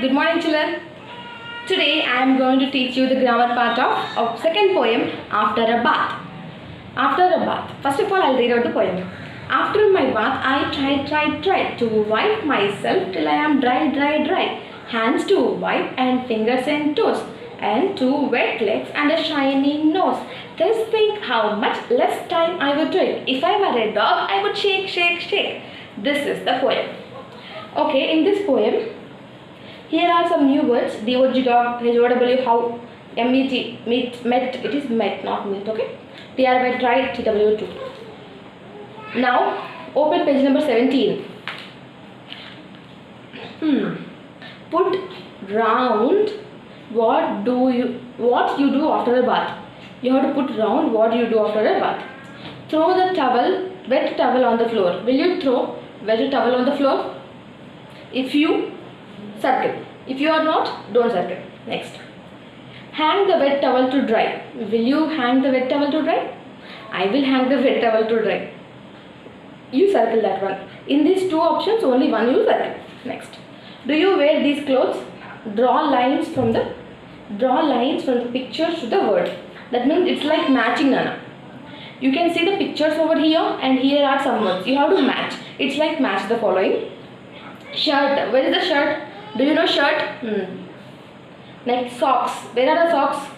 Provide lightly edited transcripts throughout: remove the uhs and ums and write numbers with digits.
good morning children. Today I am going to teach you the grammar part of second poem, After a Bath. After a bath. First of all, I'll read out the poem. After my bath, I tried to wipe myself till I am dry. Hands to wipe and fingers and toes, and two wet legs and a shiny nose. Just think how much less time I would take. If I were a dog, I would shake. This is the poem. Okay, in this poem, here are some new words. DOG, dog, HOW, how, MET, met, it is met, not meet, okay? TRY, tried, TW2. Now, open page number 17. Put round what you do after a bath. You have to put round what you do after a bath. Throw the wet towel on the floor. Will you throw wet towel on the floor? If you, circle. If you are not, don't circle. Next. Hang the wet towel to dry. Will you hang the wet towel to dry? I will hang the wet towel to dry. You circle that one. In these two options, only one you circle. Next. Do you wear these clothes? Draw lines from the pictures to the word. That means it's like matching, Nana. You can see the pictures over here and here are some words. You have to match. It's like match the following. Shirt. Where is the shirt? Do you know shirt? Next, socks. Where are the socks?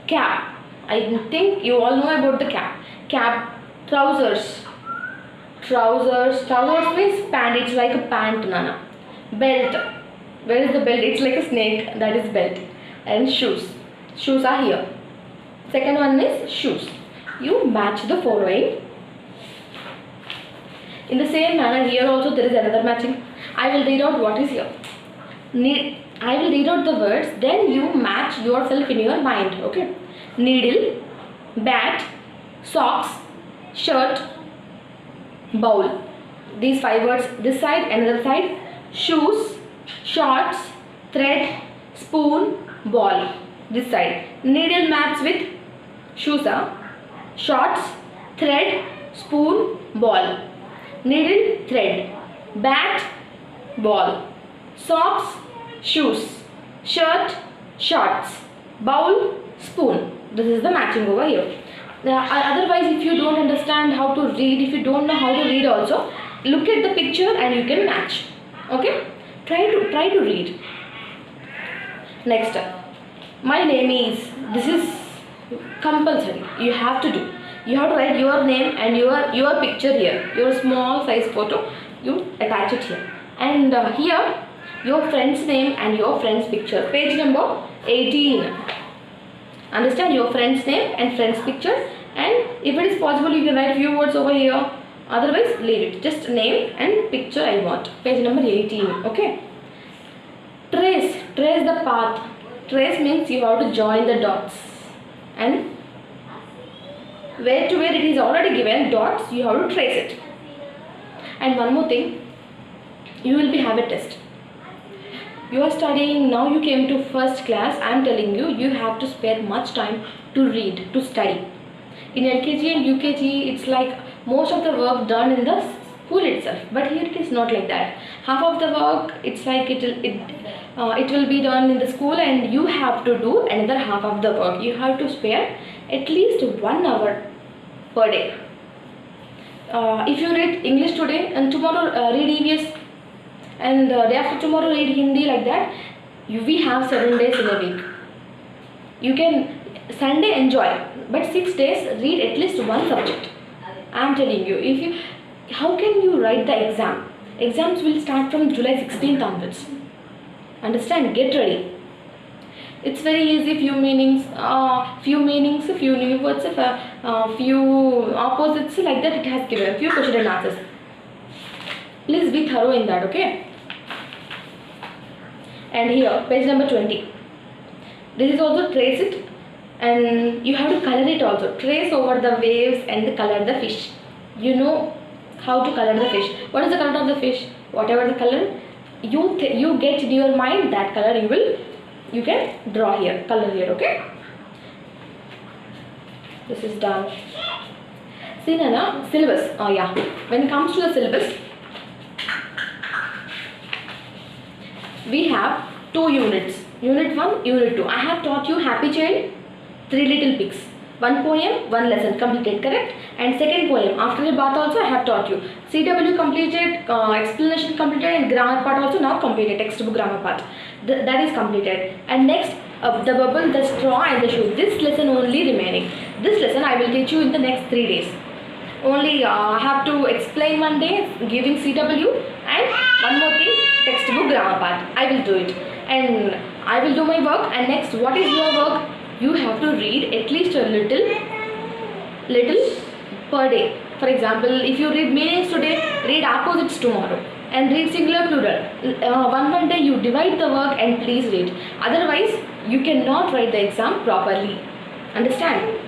Cap. I think you all know about the cap. Cap. Trousers. Trousers means pant. It's like a pant, Nana. Belt. Where is the belt? It's like a snake. That is belt. And shoes. Shoes are here. Second one is shoes. You match the following. In the same manner, here also there is another matching. I will read out what is here. I will read out the words, then you match yourself in your mind. Okay. Needle, bat, socks, shirt, bowl. These 5 words. This side, another side. Shoes, shorts, thread, spoon, ball. This side. Needle match with shoes. Shorts, thread, spoon, ball. Needle, thread. Bat, ball. Socks, shoes. Shirt, shorts. Bowl, spoon. This is the matching over here. Otherwise, if you don't understand how to read, if you don't know how to read also, look at the picture and you can match. Okay? Try to read. Next up. My name is. This is compulsory. You have to do. You have to write your name and your picture here. Your small size photo. You attach it here. And here, your friend's name and your friend's picture. Page number 18. Understand, your friend's name and friend's picture. And if it is possible, you can write few words over here. Otherwise, leave it. Just name and picture I want. Page number 18. Okay. Trace the path. Trace means you have to join the dots. And where to where it is already given dots, you have to trace it. And one more thing. You will have a test. You are studying, now you came to first class. I am telling you, you have to spare much time to read, to study. In LKG and UKG, it's like most of the work done in the school itself. But here it is not like that. Half of the work, it's like it will be done in the school and you have to do another half of the work. You have to spare at least 1 hour per day. If you read English today and tomorrow read EVS, and day after tomorrow read Hindi, like that, we have 7 days in a week. You can Sunday enjoy, but 6 days read at least one subject. I am telling you, how can you write the exam? Exams will start from July 16th onwards. Understand? Get ready. It's very easy. Few meanings, few new words, few opposites, like that it has given. Few question and answers. Please be thorough in that, okay? And here, page number 20. This is also trace it. And you have to color it also. Trace over the waves and color the fish. You know how to color the fish. What is the color of the fish? Whatever the color you get in your mind, that color you can draw here, color here, okay? This is done. See, Nana, syllabus. Oh yeah. When it comes to the syllabus, we have 2 units, unit 1, unit 2. I have taught you Happy Child, 3 Little Pigs, 1 poem, 1 lesson completed, correct? And second poem, After a Bath also I have taught you. CW completed, explanation completed, and grammar part also now completed, textbook grammar part. That is completed. And next, the bubble, the straw and the shoe. This lesson only remaining. This lesson I will teach you in the next 3 days. Only I have to explain one day giving CW, and one more thing, textbook grammar part. I will do it, and I will do my work. And next, what is your work? You have to read at least a little per day. For example, if you read meanings today, read opposites tomorrow, and read singular plural. One day you divide the work and please read. Otherwise, you cannot write the exam properly. Understand?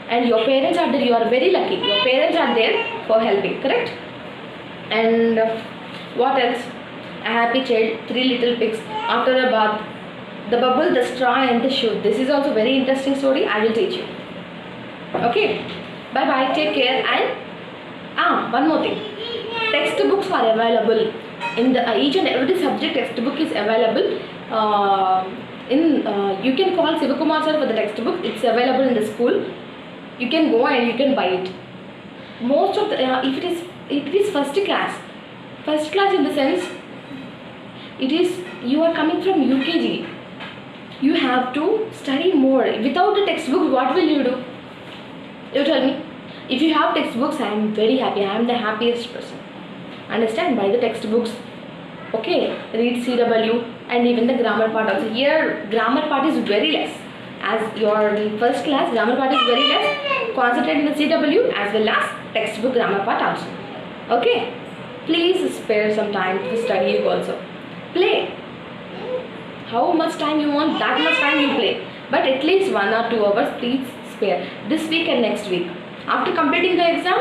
And your parents are there. You are very lucky. Your parents are there for helping. Correct? And what else? A Happy Child, 3 Little Pigs, After a Bath, the bubble, the straw and the shoe. This is also very interesting story. I will teach you. Okay? Bye bye. Take care. And one more thing. Textbooks are available in the each and every subject. Textbook is available. You can call Sivakumar sir for the textbook. It's available in the school. You can go and you can buy it. Most of the if it is first class in the sense, it is you are coming from UKG. You have to study more. Without the textbook, what will you do? You tell me. If you have textbooks, I am very happy. I am the happiest person. Understand? Buy the textbooks. Okay, read CW and even the grammar part also. Here, grammar part is very less. As your first class, grammar part is very less. Concentrate in the CW as well as textbook grammar part also. Okay, please spare some time to study also. Play. How much time you want, that much time you play. But at least 1 or 2 hours please spare. This week and next week. After completing the exam,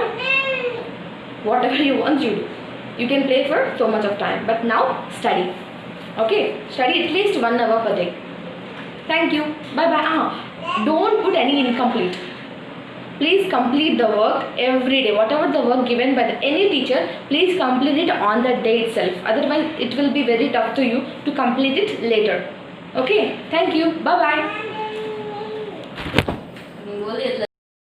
whatever you want you do. You can play for so much of time. But now study. Okay, study at least 1 hour per day. Thank you. Bye bye. Don't put any incomplete. Please complete the work every day. Whatever the work given by any teacher, please complete it on the day itself. Otherwise, it will be very tough to you to complete it later. Okay. Thank you. Bye bye.